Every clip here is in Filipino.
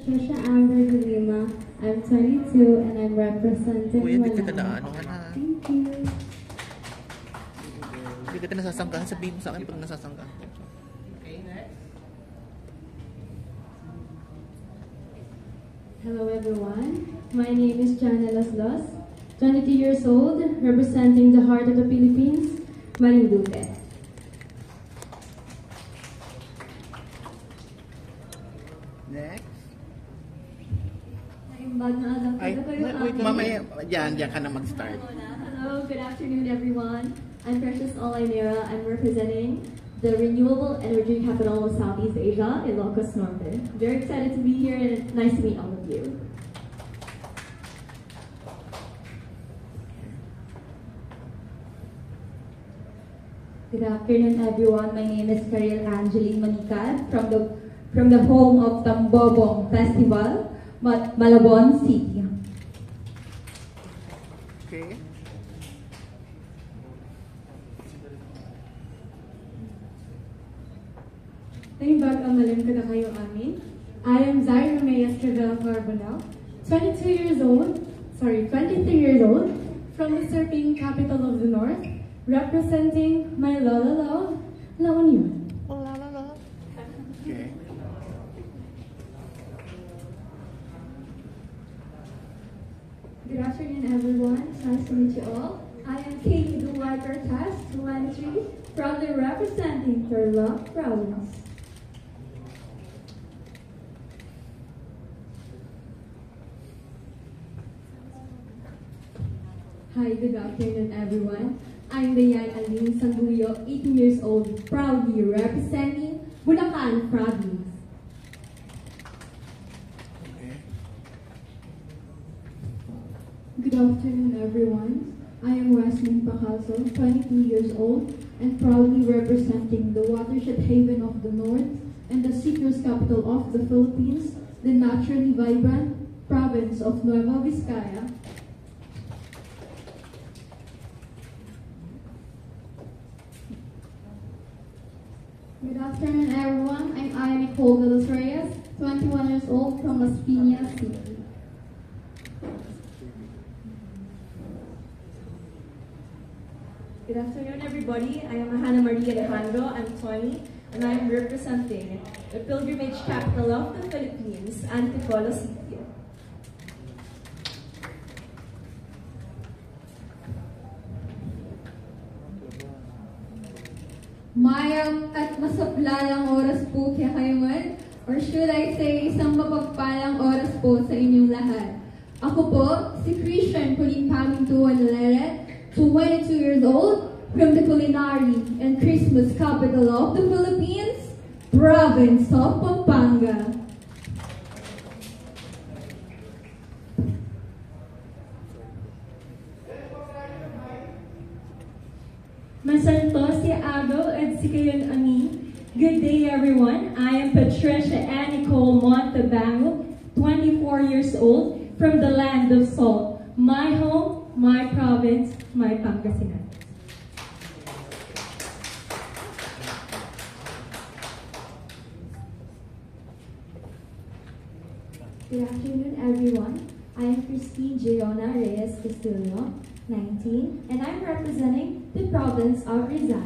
Patricia Amber de Lima. I'm 22 and I'm representing Malabo. Thank you. Hindi kita nasasangkahan. Sabihin mo sa akin pag nasasangkahan. Okay, next. Hello everyone. My name is Jana Laslos, 22 years old, representing the heart of the Philippines, Marinduque. Next. Ay, wait, mamaya, diyan ka na mag-start. Hello, good afternoon everyone. I'm Precious Olaynera. I'm representing the Renewable Energy Capital of Southeast Asia, Ilocos Norte. Very excited to be here and nice to meet all of you. Good afternoon, everyone. My name is Karil Angeline Manicad from the home of Tambobong Festival, Malabon City. Okay. Naimbag ang malim ka na kayo amin. I am Zaira Reyes Trevella Carbonell, 23 years old, from the Serping capital of the North, representing my La Union. Oh, la. Okay. Good afternoon, everyone. It's nice to meet you all. I am Katie Duwai Cortez, 23, proudly representing Tarlac Province. Hi, good afternoon, everyone. I'm Dayan Aline Sanduyo, 18 years old, proudly representing Bulacan Province. Okay. Good afternoon, everyone. I am Wesleyan Pacalso, 22 years old, and proudly representing the watershed haven of the North and the citrus capital of the Philippines, the naturally vibrant province of Nueva Vizcaya. Good afternoon, everyone. I'm Aya Nicole de los Reyes, 21 years old, from Las Piñas City. Good afternoon, everybody. I am Hannah Maria Alejandro. I'm 20, and I am representing the pilgrimage capital of the Philippines, Antipolo City. Mayang at masaplalang oras po kaya kayo man, or should I say, isang mapagpalang oras po sa inyong lahat. Ako po, si Christian Pauline Pamintuan Leret, 22 years old, from the culinary and Christmas capital of the Philippines, province of Pampanga. Masanto si Abo at si Kayon Ami. Good day, everyone. I am Patricia Ann Nicole Montebango, 24 years old, from the land of salt. My home, my province, my Pangasinan. Good afternoon, everyone. I am Christine Giona Reyes Castillo, 19, and I'm representing the province of Rizal.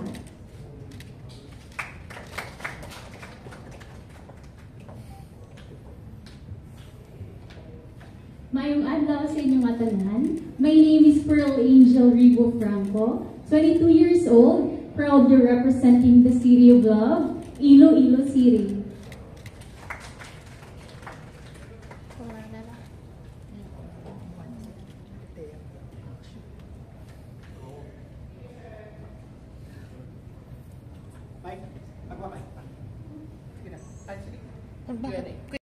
Mayong adlaw sa inyong atanan. My name is Pearl Angel Rigo Franco, 22 years old, proudly representing the City of Love, Iloilo City. Bye. Sige na. Sige na.